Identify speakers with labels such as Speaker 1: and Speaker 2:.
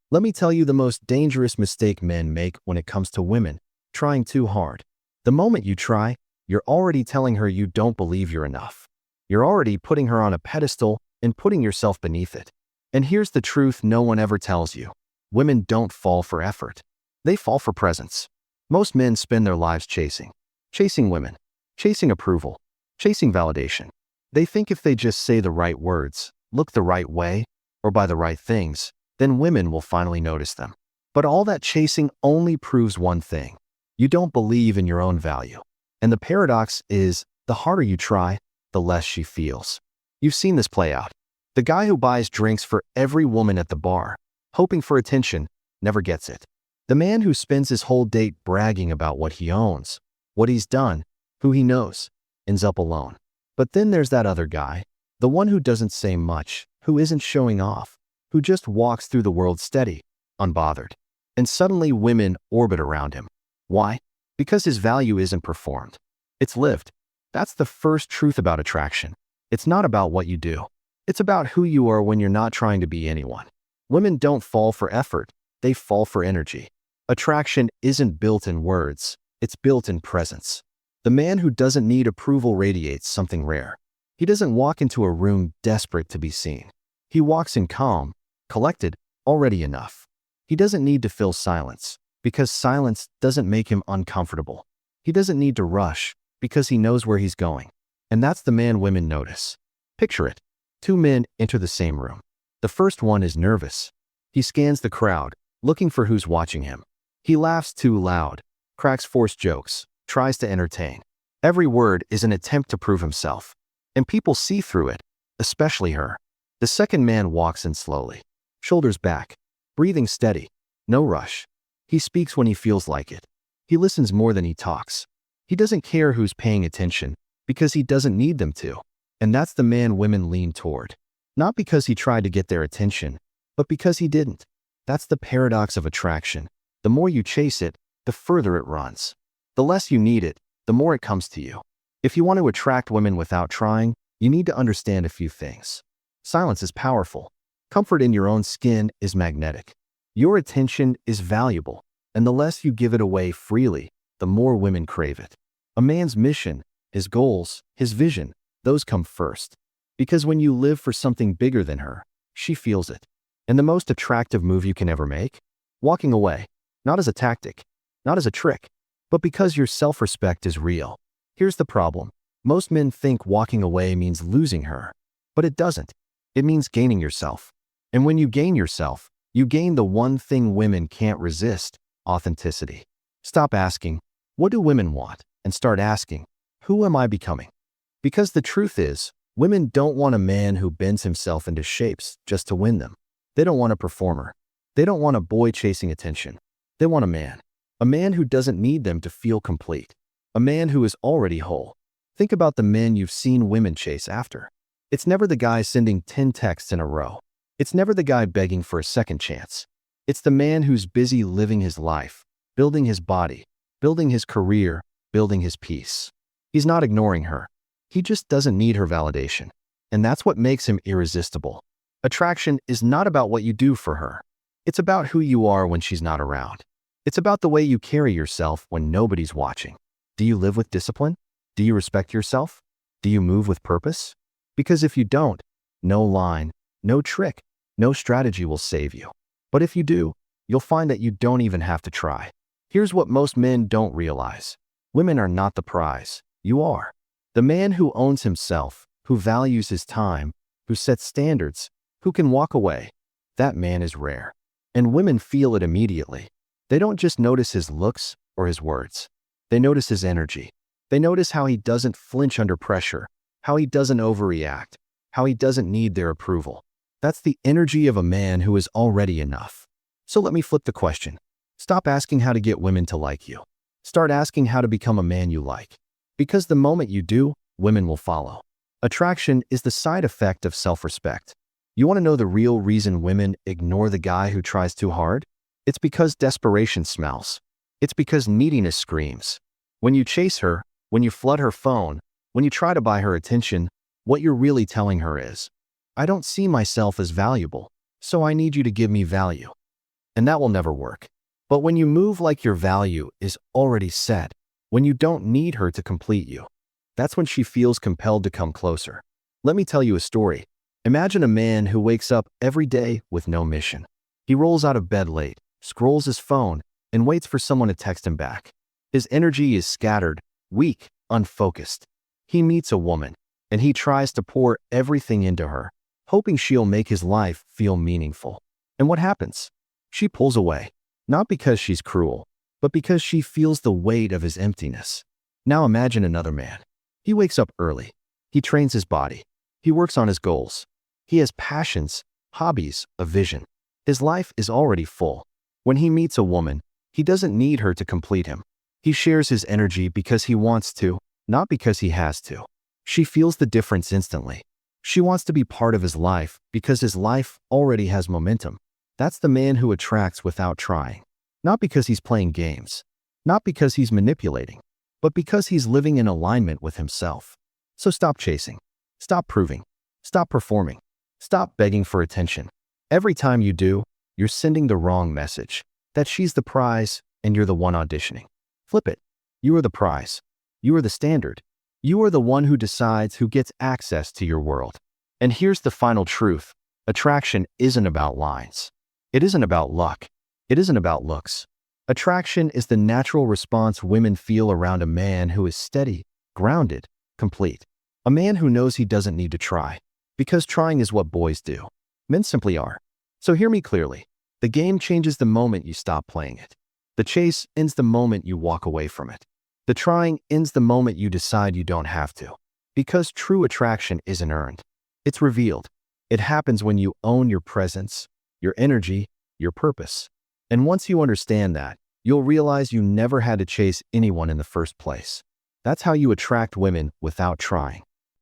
Speaker 1: Let me tell you the most dangerous mistake men make when it comes to women: trying too hard. The moment you try, you're already telling her you don't believe you're enough. You're already putting her on a pedestal and putting yourself beneath it. And here's the truth no one ever tells you: women don't fall for effort. They fall for presence. Most men spend their lives chasing women, chasing approval, chasing validation. They think if they just say the right words, look the right way, or buy the right things, then women will finally notice them. But all that chasing only proves one thing: you don't believe in your own value. And the paradox is, the harder you try, the less she feels. You've seen this play out. The guy who buys drinks for every woman at the bar, hoping for attention, never gets it. The man who spends his whole date bragging about what he owns, what he's done, who he knows, ends up alone. But then there's that other guy, the one who doesn't say much, who isn't showing off, who just walks through the world steady, unbothered. And suddenly women orbit around him. Why? Because his value isn't performed. It's lived. That's the first truth about attraction. It's not about what you do. It's about who you are when you're not trying to be anyone. Women don't fall for effort. They fall for energy. Attraction isn't built in words. It's built in presence. The man who doesn't need approval radiates something rare. He doesn't walk into a room desperate to be seen. He walks in calm, collected, already enough. He doesn't need to fill silence, because silence doesn't make him uncomfortable. He doesn't need to rush, because he knows where he's going. And that's the man women notice. Picture it. Two men enter the same room. The first one is nervous. He scans the crowd, looking for who's watching him. He laughs too loud, cracks forced jokes, tries to entertain. Every word is an attempt to prove himself. And people see through it, especially her. The second man walks in slowly, shoulders back, breathing steady, no rush. He speaks when he feels like it. He listens more than he talks. He doesn't care who's paying attention, because he doesn't need them to. And that's the man women lean toward. Not because he tried to get their attention, but because he didn't. That's the paradox of attraction. The more you chase it, the further it runs. The less you need it, the more it comes to you. If you want to attract women without trying, you need to understand a few things. Silence is powerful. Comfort in your own skin is magnetic. Your attention is valuable, and the less you give it away freely, the more women crave it. A man's mission, his goals, his vision, those come first. Because when you live for something bigger than her, she feels it. And the most attractive move you can ever make? Walking away. Not as a tactic, not as a trick, but because your self-respect is real. Here's the problem. Most men think walking away means losing her, but it doesn't. It means gaining yourself. And when you gain yourself, you gain the one thing women can't resist: authenticity. Stop asking, "What do women want?" and start asking, "Who am I becoming?" Because the truth is, women don't want a man who bends himself into shapes just to win them. They don't want a performer. They don't want a boy chasing attention. They want a man who doesn't need them to feel complete, a man who is already whole. Think about the men you've seen women chase after. It's never the guy sending 10 texts in a row. It's never the guy begging for a second chance. It's the man who's busy living his life, building his body, building his career, building his peace. He's not ignoring her. He just doesn't need her validation. And that's what makes him irresistible. Attraction is not about what you do for her. It's about who you are when she's not around. It's about the way you carry yourself when nobody's watching. Do you live with discipline? Do you respect yourself? Do you move with purpose? Because if you don't, no line, no trick, no strategy will save you. But if you do, you'll find that you don't even have to try. Here's what most men don't realize. Women are not the prize. You are. The man who owns himself, who values his time, who sets standards, who can walk away, that man is rare. And women feel it immediately. They don't just notice his looks or his words. They notice his energy. They notice how he doesn't flinch under pressure, how he doesn't overreact, how he doesn't need their approval. That's the energy of a man who is already enough. So let me flip the question. Stop asking how to get women to like you. Start asking how to become a man you like. Because the moment you do, women will follow. Attraction is the side effect of self-respect. You want to know the real reason women ignore the guy who tries too hard? It's because desperation smells. It's because neediness screams. When you chase her, when you flood her phone, when you try to buy her attention, what you're really telling her is, "I don't see myself as valuable, so I need you to give me value." and that will never work. But when you move like your value is already set, when you don't need her to complete you, that's when she feels compelled to come closer. Let me tell you a story. Imagine a man who wakes up every day with no mission. He rolls out of bed late, scrolls his phone, and waits for someone to text him back. His energy is scattered, weak, unfocused. He meets a woman, and he tries to pour everything into her, hoping she'll make his life feel meaningful. And what happens? She pulls away, not because she's cruel, but because she feels the weight of his emptiness. Now imagine another man. He wakes up early. He trains his body. He works on his goals. He has passions, hobbies, a vision. His life is already full. When he meets a woman, he doesn't need her to complete him. He shares his energy because he wants to, not because he has to. She feels the difference instantly. She wants to be part of his life because his life already has momentum. That's the man who attracts without trying. Not because he's playing games, not because he's manipulating, but because he's living in alignment with himself. So stop chasing, stop proving, stop performing, stop begging for attention. Every time you do, you're sending the wrong message, that she's the prize and you're the one auditioning. Flip it. You are the prize. You are the standard. You are the one who decides who gets access to your world. And here's the final truth. Attraction isn't about lines. It isn't about luck. It isn't about looks. Attraction is the natural response women feel around a man who is steady, grounded, complete. A man who knows he doesn't need to try, because trying is what boys do. Men simply are. So hear me clearly. The game changes the moment you stop playing it. The chase ends the moment you walk away from it. The trying ends the moment you decide you don't have to. Because true attraction isn't earned. It's revealed. It happens when you own your presence, your energy, your purpose. And once you understand that, you'll realize you never had to chase anyone in the first place. That's how you attract women without trying.